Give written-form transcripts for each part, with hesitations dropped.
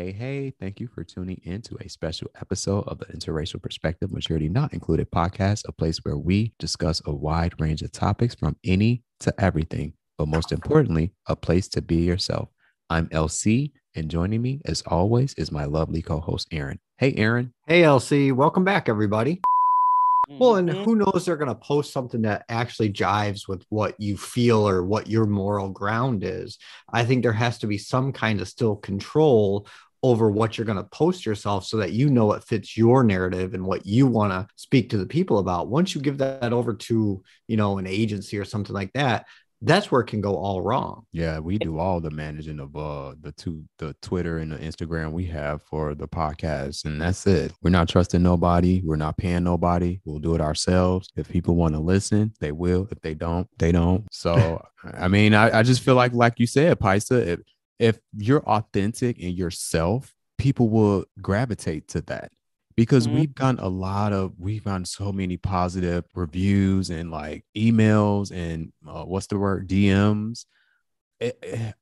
Hey. Thank you for tuning in to a special episode of the Interracial Perspective Maturity Not Included podcast, a place where we discuss a wide range of topics from any to everything, but most importantly, a place to be yourself. I'm LC, and joining me, as always, is my lovely co-host, Aaron. Hey, Aaron. Hey, LC. Welcome back, everybody. Well, and Mhm. who knows, they're going to post something that actually jives with what you feel or what your moral ground is. I think there has to be some kind of still control over what you're going to post yourself so that you know it fits your narrative and what you want to speak to the people about. Once you give that over to, an agency or something like that, that's where it can go all wrong. Yeah, we do all the managing of the Twitter and the Instagram we have for the podcast, and that's it. We're not trusting nobody. We're not paying nobody. We'll do it ourselves. If people want to listen, they will. If they don't, they don't. So, I mean, I just feel like you said, Pysa, if you're authentic and yourself, people will gravitate to that. Because Mhm. we've gotten so many positive reviews and like emails and what's the word, DMs.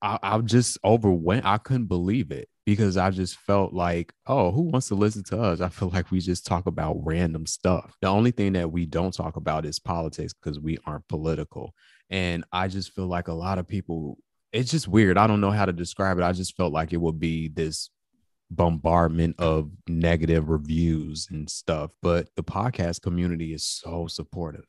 I'm just overwhelmed. I couldn't believe it because I just felt like, oh, who wants to listen to us? I feel like we just talk about random stuff. The only thing that we don't talk about is politics because we aren't political. And I just feel like a lot of people, it's just weird. I don't know how to describe it. I just felt like it would be this bombardment of negative reviews and stuff, but the podcast community is so supportive.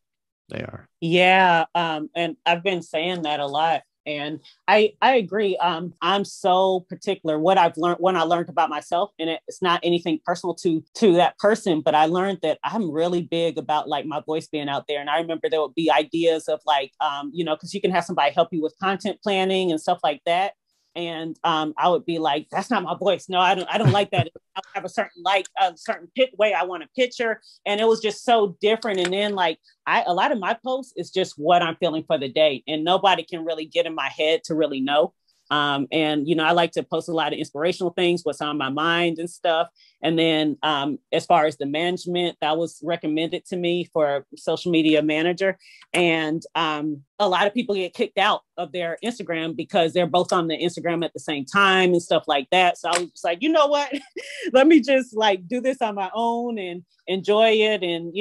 They are. Yeah, and I've been saying that a lot, and I agree. I'm so particular what I've learned when I learned about myself, and it's not anything personal to that person, but I learned that I'm really big about like my voice being out there. And I remember there would be ideas of like, because you can have somebody help you with content planning and stuff like that. And I would be like, that's not my voice. No, I don't like that. I have a certain way I want a picture. And it was just so different. And then like a lot of my posts is just what I'm feeling for the day. And nobody can really get in my head to really know. And I like to post a lot of inspirational things, what's on my mind and stuff. And then as far as the management, that was recommended to me for a social media manager. And a lot of people get kicked out of their Instagram because they're both on the Instagram at the same time and stuff like that. So I was just like, you know what, let me just like do this on my own and enjoy it. And,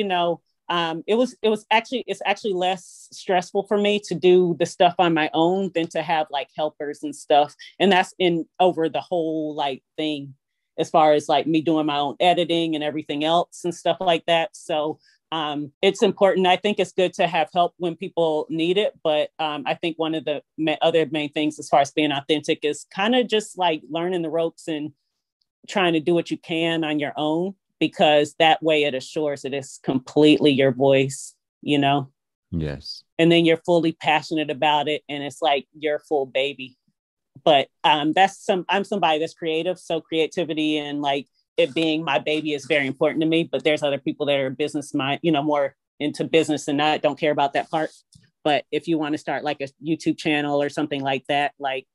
it's actually less stressful for me to do the stuff on my own than to have like helpers and stuff. And that's in over the whole like thing, as far as like me doing my own editing and everything else and stuff like that. So it's important. I think it's good to have help when people need it. But I think one of the other main things as far as being authentic is kind of just like learning the ropes and trying to do what you can on your own, because that way it assures it is completely your voice, Yes. and then you're fully passionate about it. And it's like your full baby. But I'm somebody that's creative. So creativity and like it being my baby is very important to me. But there's other people that are business mind, more into business and I don't care about that part. But if you want to start like a YouTube channel or something like that, like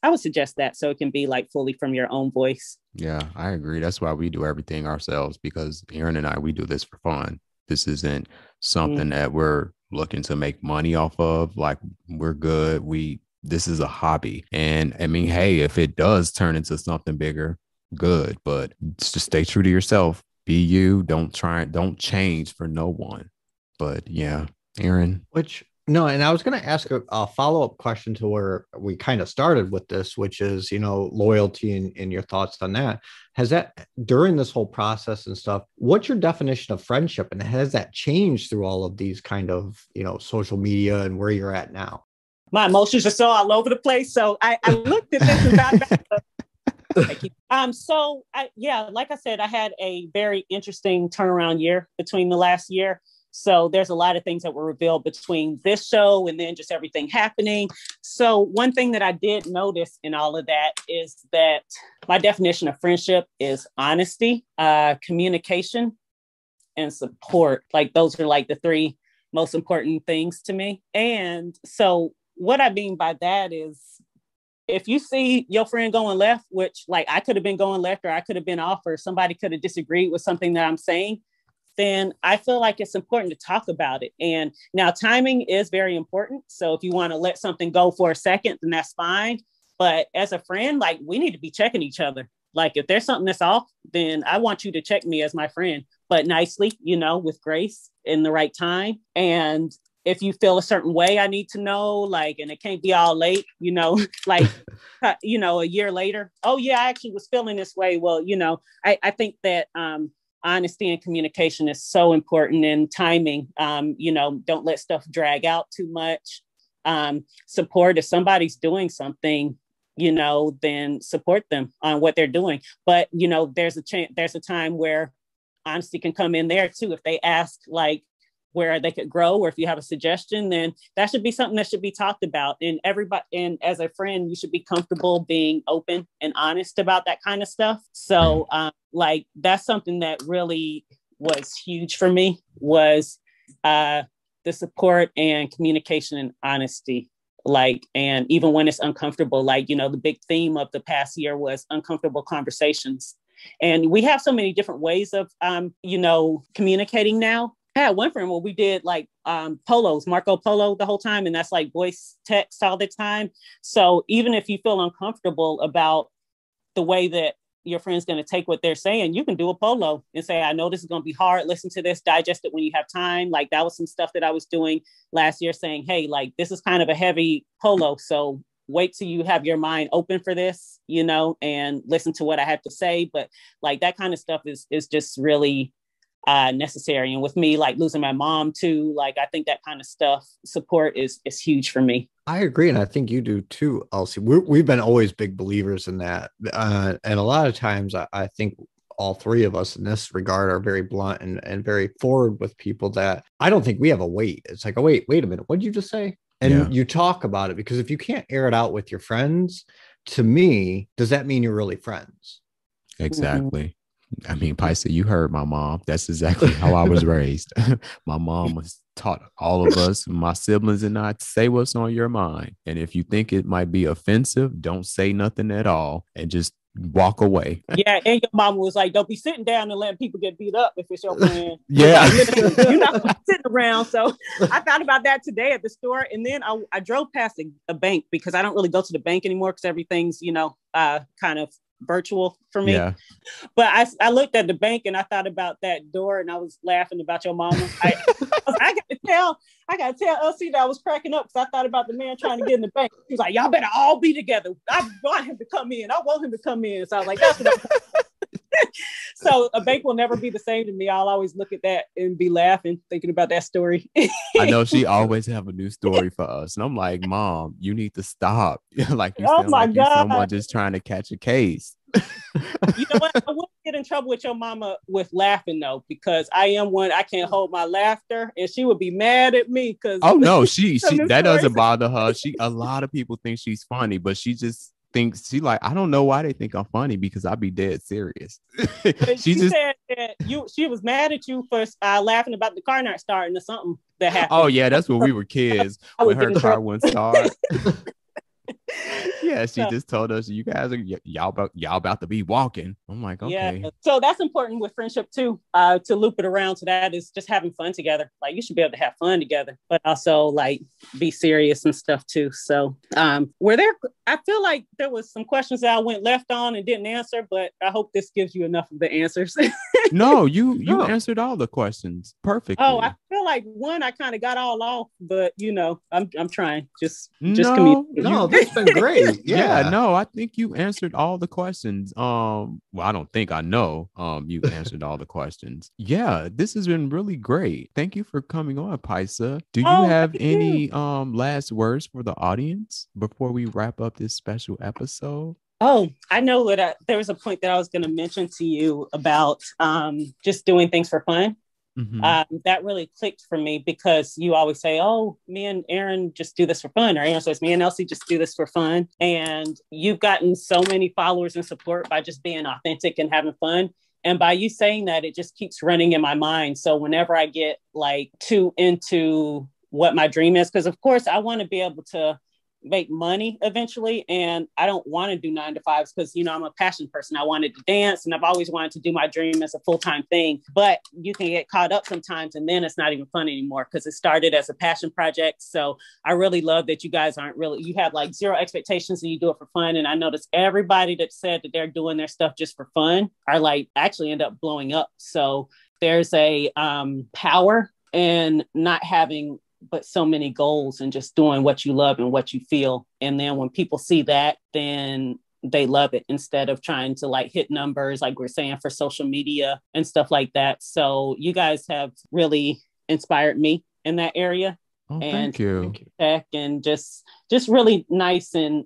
I would suggest that so it can be like fully from your own voice. Yeah, I agree. That's why we do everything ourselves, because Aaron and I, we do this for fun. This isn't something that we're looking to make money off of. Like, we're good. This is a hobby. And I mean, hey, if it does turn into something bigger, good. But just stay true to yourself. Be you. Don't change for no one. But yeah, Aaron. No, and I was going to ask a follow-up question to where we kind of started with this, which is, loyalty and your thoughts on that. Has that, during this whole process and stuff, what's your definition of friendship? And has that changed through all of these kind of, social media and where you're at now? My emotions are so all over the place. So I looked at this and got back. Like I said, I had a very interesting turnaround year between the last year. So there's a lot of things that were revealed between this show and then just everything happening. So one thing that I did notice in all of that is that my definition of friendship is honesty, communication, and support. Like those are like the three most important things to me. And so what I mean by that is if you see your friend going left, which like I could have been going left or I could have been off or somebody could have disagreed with something that I'm saying, then I feel like it's important to talk about it. And now timing is very important. So if you want to let something go for a second, then that's fine. But as a friend, like we need to be checking each other. Like if there's something that's off, then I want you to check me as my friend, but nicely, with grace in the right time. And if you feel a certain way, I need to know, like, and it can't be all late, like, a year later. Oh yeah, I actually was feeling this way. Well, I think that, honesty and communication is so important, and timing. Don't let stuff drag out too much. Support, if somebody's doing something, then support them on what they're doing. But, there's a time where honesty can come in there too. If they ask like where they could grow, or if you have a suggestion, then that should be something that should be talked about. And as a friend, you should be comfortable being open and honest about that kind of stuff. So like that's something that really was huge for me, was the support and communication and honesty. Like, and even when it's uncomfortable, like, the big theme of the past year was uncomfortable conversations. And we have so many different ways of, communicating now. I had one friend where we did like polos, Marco Polo the whole time. And that's like voice text all the time. So even if you feel uncomfortable about the way that your friend's going to take what they're saying, you can do a polo and say, I know this is going to be hard. Listen to this, digest it when you have time. Like that was some stuff that I was doing last year, saying, hey, like this is kind of a heavy polo. So wait till you have your mind open for this, and listen to what I have to say. But like that kind of stuff is just really necessary. And with me, like losing my mom too, like I think that kind of stuff, support is huge for me. I agree. And I think you do too, Elsie. We've been always big believers in that. And a lot of times I think all three of us in this regard are very blunt and very forward with people that I don't think we have a wait. It's like, oh, wait a minute. What did you just say? And you talk about it, because if you can't air it out with your friends, to me, does that mean you're really friends? Exactly. I mean, Pysa, you heard my mom. That's exactly how I was raised. My mom was taught all of us, my siblings and I, to say what's on your mind. And if you think it might be offensive, don't say nothing at all and just walk away. Yeah, and your mom was like, don't be sitting down and letting people get beat up if it's your friend. Yeah. Like, you're not sitting around. So I thought about that today at the store. And then I drove past a bank, because I don't really go to the bank anymore, because everything's, kind of virtual for me. Yeah. But I looked at the bank and I thought about that door, and I was laughing about your mama. I gotta tell Elsie that I was cracking up, because I thought about the man trying to get in the bank. He was like, y'all better all be together. I want him to come in. I want him to come in. So I was like, that's what So a bank will never be the same to me. I'll always look at that and be laughing, thinking about that story. I know she always have a new story for us. And I'm like, Mom, you need to stop. Like you sound like you're someone just trying to catch a case. You know what? I wouldn't get in trouble with your mama with laughing though, because I am one, I can't hold my laughter, and she would be mad at me because oh no, she that doesn't bother her. A lot of people think she's funny, but she just thinks I don't know why they think I'm funny, because I be dead serious. she said that she was mad at you for laughing about the car not starting or something that happened. Oh yeah, that's when we were kids when her car wouldn't start. Yeah, she just told us, you guys are y'all about to be walking. I'm like, okay. Yeah. So that's important with friendship too, to loop it around to that, is just having fun together. Like you should be able to have fun together, but also like be serious and stuff too. So I feel like there was some questions that I went left on and didn't answer, but I hope this gives you enough of the answers. No, you answered all the questions perfectly. Oh, I feel like one I kind of got all off, but I'm trying. Just communicate. No, that's been great. Yeah, no, I think you answered all the questions. Well, I don't think, I know you answered all the questions. Yeah, this has been really great. Thank you for coming on, Pysa. Do you have any last words for the audience before we wrap up this special episode? Oh, I know there was a point that I was going to mention to you about just doing things for fun. Mm-hmm. That really clicked for me, because you always say, oh, me and Aaron just do this for fun. Or Aaron says, me and Elsie just do this for fun. And you've gotten so many followers and support by just being authentic and having fun. And by you saying that, it just keeps running in my mind. So whenever I get like too into what my dream is, because of course I want to be able to make money eventually. And I don't want to do 9 to 5s because, I'm a passion person. I wanted to dance and I've always wanted to do my dream as a full-time thing, but you can get caught up sometimes and then it's not even fun anymore because it started as a passion project. So I really love that you guys you have like zero expectations and you do it for fun. And I noticed everybody that said that they're doing their stuff just for fun are like actually end up blowing up. So there's a power in not having but so many goals and just doing what you love and what you feel. And then when people see that, then they love it instead of trying to like hit numbers, like we're saying for social media and stuff like that. So you guys have really inspired me in that area. Oh, and thank you. And just really nice. And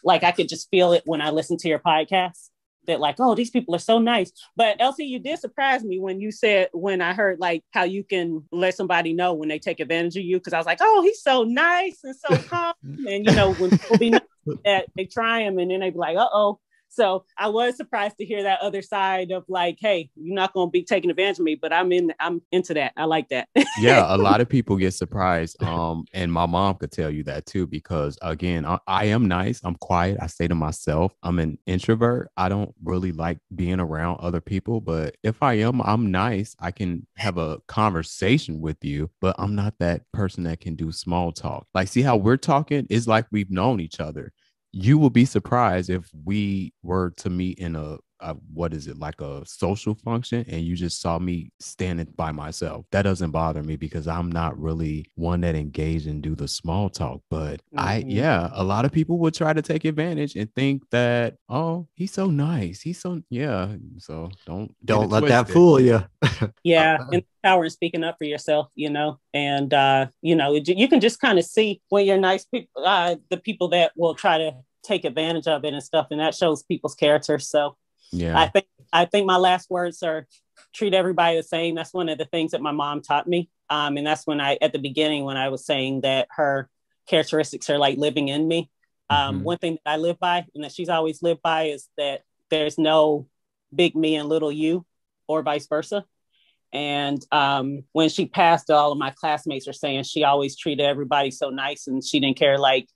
like I could just feel it when I listen to your podcast that like, oh, these people are so nice. But Elsie, you did surprise me when I heard like how you can let somebody know when they take advantage of you. Cause I was like, oh, he's so nice and so calm. And when people be nice, that they try him and then they be like, uh-oh. So I was surprised to hear that other side of like, hey, you're not going to be taking advantage of me, but I'm into that. I like that. Yeah, a lot of people get surprised. And my mom could tell you that too, because again, I am nice. I'm quiet. I stay to myself. I'm an introvert. I don't really like being around other people, but if I'm nice. I can have a conversation with you, but I'm not that person that can do small talk. Like, see how we're talking is like we've known each other. You will be surprised if we were to meet in a like a social function and you just saw me standing by myself. That doesn't bother me because I'm not really one that engage and do the small talk. But a lot of people would try to take advantage and think that, oh, he's so nice. So don't let that fool you. Yeah. And power in speaking up for yourself, and, you can just kind of see when you're nice people, the people that will try to take advantage of it and stuff. And that shows people's character. So yeah, I think my last words are treat everybody the same. That's one of the things that my mom taught me. And that's when at the beginning, when I was saying that her characteristics are like living in me. One thing that I live by and that she's always lived by is that there's no big me and little you or vice versa. And when she passed, all of my classmates are saying she always treated everybody so nice and she didn't care like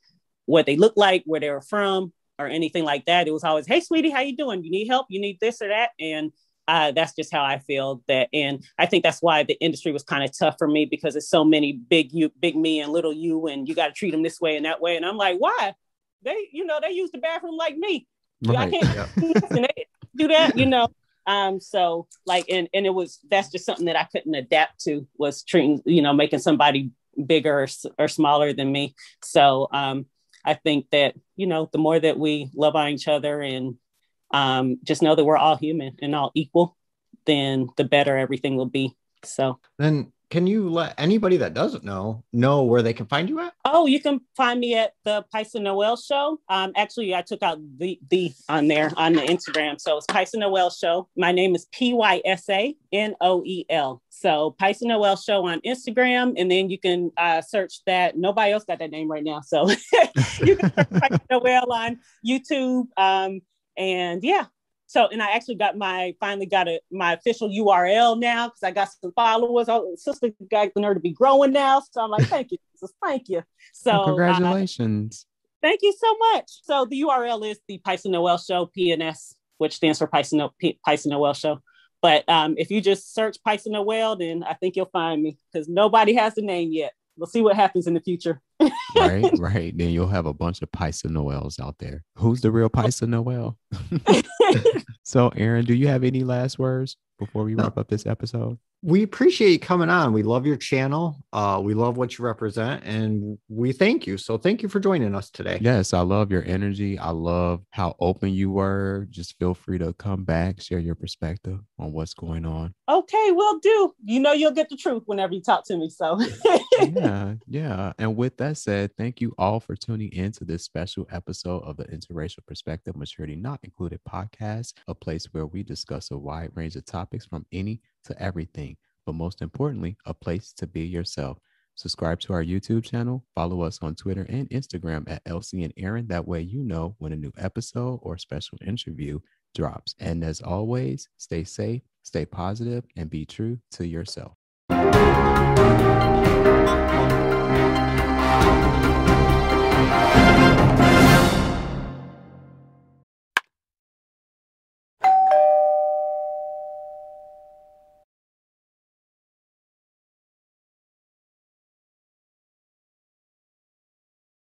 what they looked like, where they were from, or anything like that. It was always, hey, sweetie, how you doing? You need help? You need this or that? And that's just how I feel that. And I think that's why the industry was kind of tough for me because it's so many big me and little you, and you got to treat them this way and that way. And I'm like, why? They use the bathroom like me. Right. I can't do that, So like, and that's just something that I couldn't adapt to was treating, making somebody bigger or smaller than me. So, I think that, the more that we love on each other and just know that we're all human and all equal, then the better everything will be. So then can you let anybody that doesn't know where they can find you at? Oh, you can find me at the Pysa Noel Show. Actually, I took out the on there on the Instagram. So it's Pysa Noel Show. My name is Pysa Noel. So Pysa Noel Show on Instagram. And then you can search that. Nobody else got that name right now. So you can search Pysa Noel on YouTube. And yeah. So, and I actually finally got my official URL now because I got some followers. Oh, sister got the nerve to be growing now. So I'm like, thank you, Jesus, thank you. So congratulations. Thank you so much. So the URL is the Pysa Noel Show, PNS, which stands for Pysa Noel Show. But if you just search Pysa Noel, then I think you'll find me because nobody has the name yet. We'll see what happens in the future. Right. Then you'll have a bunch of Pysa Noels out there. Who's the real Pysa Noel? So, Aaron, do you have any last words before we wrap up this episode? We appreciate you coming on. We love your channel. We love what you represent, and we thank you. So thank you for joining us today. Yes, I love your energy. I love how open you were. Just feel free to come back, share your perspective on what's going on. Okay, will do. You'll get the truth whenever you talk to me. So yeah. And with that said, thank you all for tuning in to this special episode of the Interracial Perspective Maturity Not Included podcast, a place where we discuss a wide range of topics from any to everything, but most importantly, a place to be yourself. Subscribe to our YouTube channel, follow us on Twitter and Instagram at LC and Aaron. That way you know when a new episode or special interview drops. And as always, stay safe, stay positive, and be true to yourself.